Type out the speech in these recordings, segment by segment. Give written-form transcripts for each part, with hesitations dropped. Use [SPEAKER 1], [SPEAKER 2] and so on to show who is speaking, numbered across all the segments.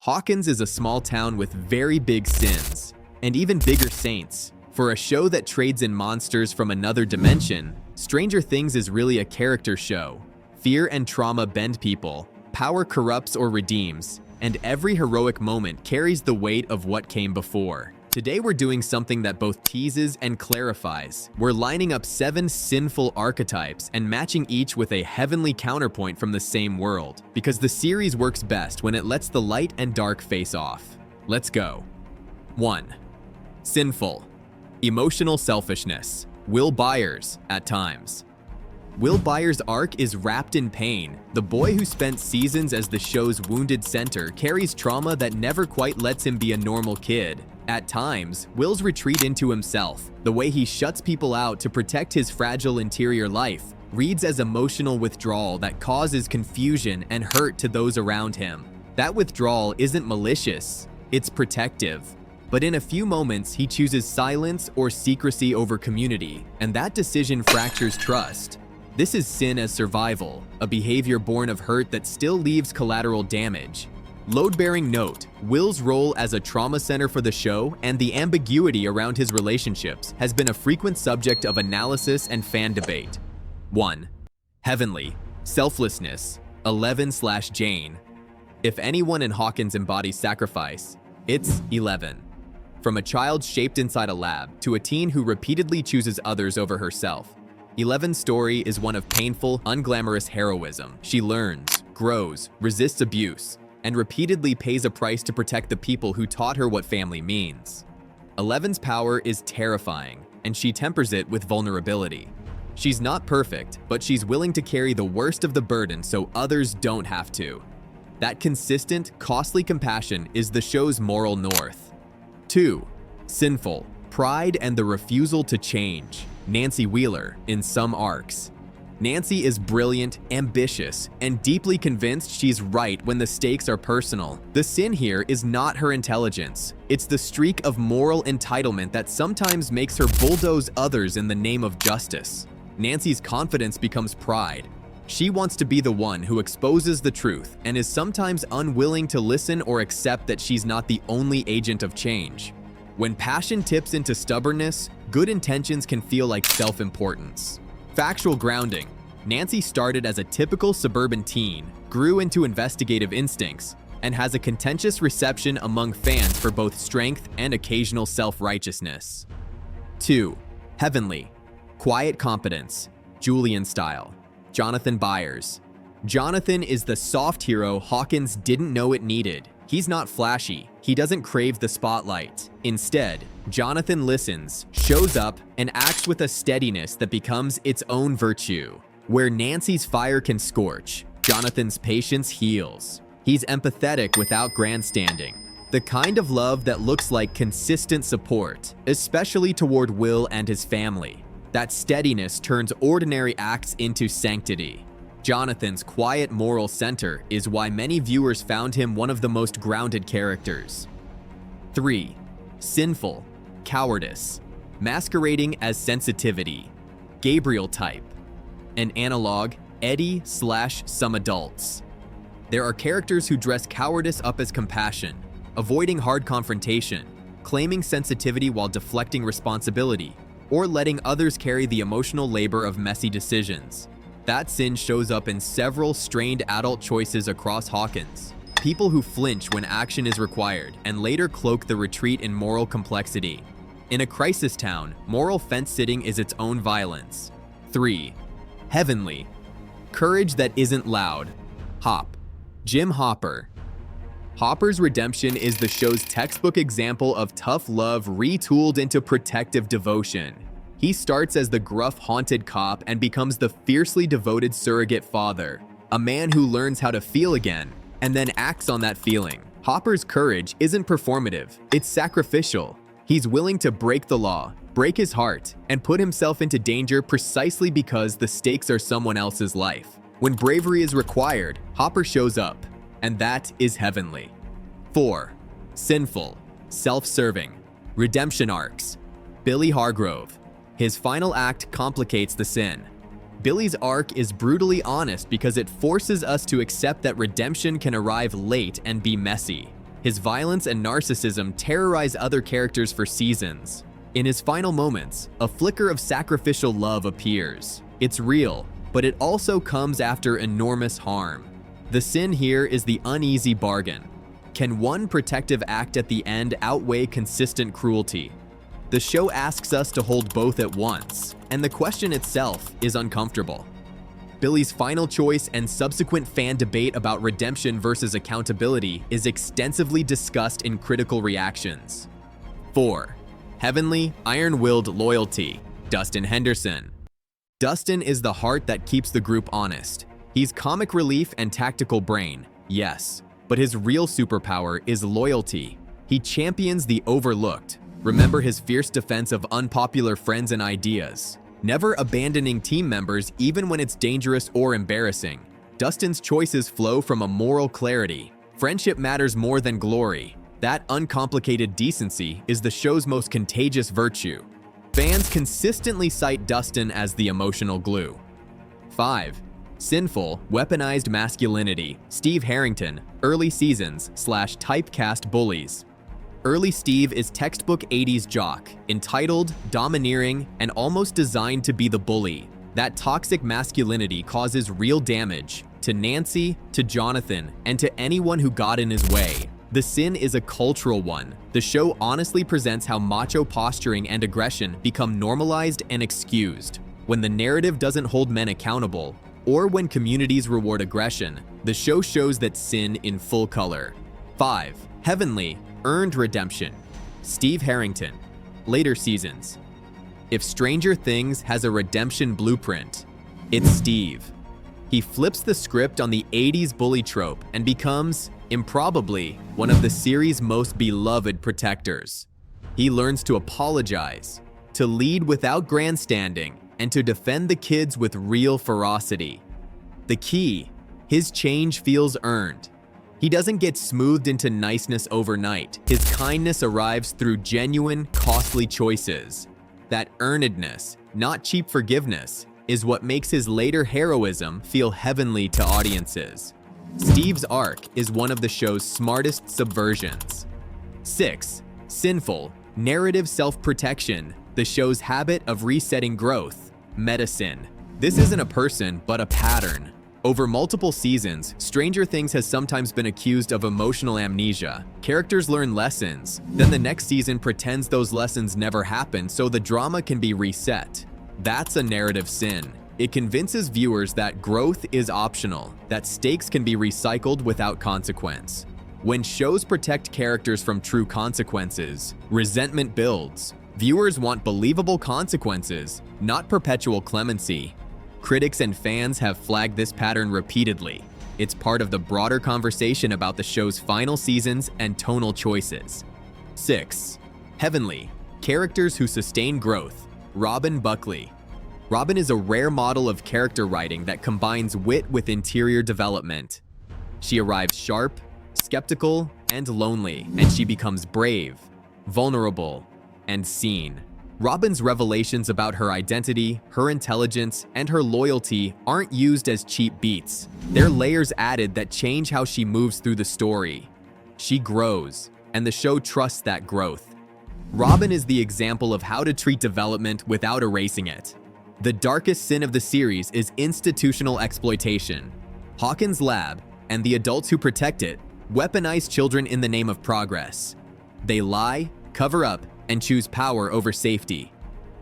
[SPEAKER 1] Hawkins is a small town with very big sins, and even bigger saints. For a show that trades in monsters from another dimension, Stranger Things is really a character show. Fear and trauma bend people, power corrupts or redeems, and every heroic moment carries the weight of what came before. Today we're doing something that both teases and clarifies. We're lining up 7 sinful archetypes and matching each with a heavenly counterpoint from the same world, because the series works best when it lets the light and dark face off. Let's go. 1. Sinful. Emotional selfishness. Will Byers, at times. Will Byers' arc is wrapped in pain. The boy who spent seasons as the show's wounded center carries trauma that never quite lets him be a normal kid. At times, Will's retreat into himself, the way he shuts people out to protect his fragile interior life, reads as emotional withdrawal that causes confusion and hurt to those around him. That withdrawal isn't malicious, it's protective. But in a few moments, he chooses silence or secrecy over community, and that decision fractures trust. This is sin as survival, a behavior born of hurt that still leaves collateral damage. Load-bearing note, Will's role as a trauma center for the show and the ambiguity around his relationships has been a frequent subject of analysis and fan debate. 1. Heavenly. Selflessness. 11/Jane. If anyone in Hawkins embodies sacrifice, it's 11. From a child shaped inside a lab to a teen who repeatedly chooses others over herself, 11's story is one of painful, unglamorous heroism. She learns, grows, resists abuse, and repeatedly pays a price to protect the people who taught her what family means. 11's power is terrifying, and she tempers it with vulnerability. She's not perfect, but she's willing to carry the worst of the burden so others don't have to. That consistent, costly compassion is the show's moral north. 2. Sinful. Pride and the refusal to change. Nancy Wheeler, in some arcs. Nancy is brilliant, ambitious, and deeply convinced she's right when the stakes are personal. The sin here is not her intelligence. It's the streak of moral entitlement that sometimes makes her bulldoze others in the name of justice. Nancy's confidence becomes pride. She wants to be the one who exposes the truth and is sometimes unwilling to listen or accept that she's not the only agent of change. When passion tips into stubbornness, good intentions can feel like self-importance. Factual grounding. Nancy started as a typical suburban teen, grew into investigative instincts, and has a contentious reception among fans for both strength and occasional self-righteousness. 2. Heavenly. Quiet competence. Julian style. Jonathan Byers. Jonathan is the soft hero Hawkins didn't know it needed. He's not flashy. He doesn't crave the spotlight. Instead, Jonathan listens, shows up, and acts with a steadiness that becomes its own virtue. Where Nancy's fire can scorch, Jonathan's patience heals. He's empathetic without grandstanding. The kind of love that looks like consistent support, especially toward Will and his family. That steadiness turns ordinary acts into sanctity. Jonathan's quiet moral center is why many viewers found him one of the most grounded characters. 3. Sinful. Cowardice. Masquerading as sensitivity. Gabriel type. An analog, Eddie/some adults. There are characters who dress cowardice up as compassion, avoiding hard confrontation, claiming sensitivity while deflecting responsibility, or letting others carry the emotional labor of messy decisions. That sin shows up in several strained adult choices across Hawkins. People who flinch when action is required and later cloak the retreat in moral complexity. In a crisis town, moral fence-sitting is its own violence. 3. Heavenly. Courage that isn't loud. Hop. Jim Hopper. Hopper's redemption is the show's textbook example of tough love retooled into protective devotion. He starts as the gruff, haunted cop and becomes the fiercely devoted surrogate father, a man who learns how to feel again and then acts on that feeling. Hopper's courage isn't performative, it's sacrificial. He's willing to break the law, break his heart, and put himself into danger precisely because the stakes are someone else's life. When bravery is required, Hopper shows up, and that is heavenly. 4. Sinful. Self-serving. Redemption arcs. Billy Hargrove. His final act complicates the sin. Billy's arc is brutally honest because it forces us to accept that redemption can arrive late and be messy. His violence and narcissism terrorize other characters for seasons. In his final moments, a flicker of sacrificial love appears. It's real, but it also comes after enormous harm. The sin here is the uneasy bargain. Can one protective act at the end outweigh consistent cruelty? The show asks us to hold both at once, and the question itself is uncomfortable. Billy's final choice and subsequent fan debate about redemption versus accountability is extensively discussed in critical reactions. 4. Heavenly, iron-willed loyalty. Dustin Henderson. Dustin is the heart that keeps the group honest. He's comic relief and tactical brain, yes, but his real superpower is loyalty. He champions the overlooked. Remember his fierce defense of unpopular friends and ideas, never abandoning team members even when it's dangerous or embarrassing. Dustin's choices flow from a moral clarity. Friendship matters more than glory. That uncomplicated decency is the show's most contagious virtue. Fans consistently cite Dustin as the emotional glue. 5. Sinful, weaponized masculinity. Steve Harrington, early seasons / typecast bullies. Early Steve is textbook 80s jock, entitled, domineering, and almost designed to be the bully. That toxic masculinity causes real damage to Nancy, to Jonathan, and to anyone who got in his way. The sin is a cultural one. The show honestly presents how macho posturing and aggression become normalized and excused. When the narrative doesn't hold men accountable, or when communities reward aggression, the show shows that sin in full color. 5. Heavenly, earned redemption. Steve Harrington. Later seasons. If Stranger Things has a redemption blueprint, it's Steve. He flips the script on the 80s bully trope and becomes, improbably, one of the series' most beloved protectors. He learns to apologize, to lead without grandstanding, and to defend the kids with real ferocity. The key, his change feels earned. He doesn't get smoothed into niceness overnight. His kindness arrives through genuine, costly choices. That earnedness, not cheap forgiveness, is what makes his later heroism feel heavenly to audiences. Steve's arc is one of the show's smartest subversions. 6. Sinful, narrative self-protection. The show's habit of resetting growth. Medicine. This isn't a person, but a pattern. Over multiple seasons, Stranger Things has sometimes been accused of emotional amnesia. Characters learn lessons, then the next season pretends those lessons never happened so the drama can be reset. That's a narrative sin. It convinces viewers that growth is optional, that stakes can be recycled without consequence. When shows protect characters from true consequences, resentment builds. Viewers want believable consequences, not perpetual clemency. Critics and fans have flagged this pattern repeatedly. It's part of the broader conversation about the show's final seasons and tonal choices. 6. Heavenly, characters who sustain growth. Robin Buckley. Robin is a rare model of character writing that combines wit with interior development. She arrives sharp, skeptical, and lonely, and she becomes brave, vulnerable, and seen. Robin's revelations about her identity, her intelligence, and her loyalty aren't used as cheap beats. They're layers added that change how she moves through the story. She grows, and the show trusts that growth. Robin is the example of how to treat development without erasing it. The darkest sin of the series is institutional exploitation. Hawkins' lab, and the adults who protect it, weaponize children in the name of progress. They lie, cover up, and choose power over safety.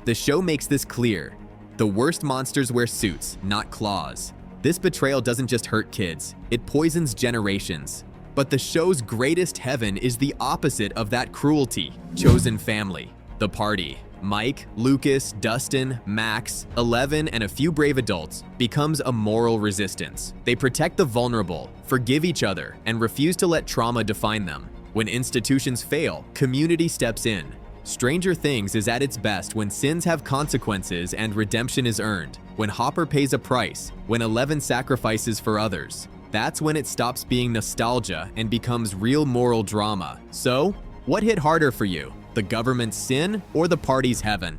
[SPEAKER 1] The show makes this clear. The worst monsters wear suits, not claws. This betrayal doesn't just hurt kids, it poisons generations. But the show's greatest heaven is the opposite of that cruelty. Chosen family, the party. Mike, Lucas, Dustin, Max, 11, and a few brave adults becomes a moral resistance. They protect the vulnerable, forgive each other, and refuse to let trauma define them. When institutions fail, community steps in. Stranger Things is at its best when sins have consequences and redemption is earned. When Hopper pays a price, when 11 sacrifices for others. That's when it stops being nostalgia and becomes real moral drama. So, what hit harder for you? The government's sin or the party's heaven?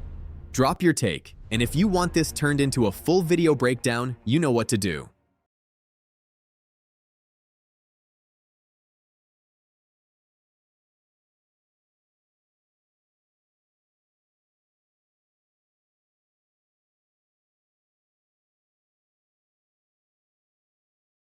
[SPEAKER 1] Drop your take, and if you want this turned into a full video breakdown, you know what to do.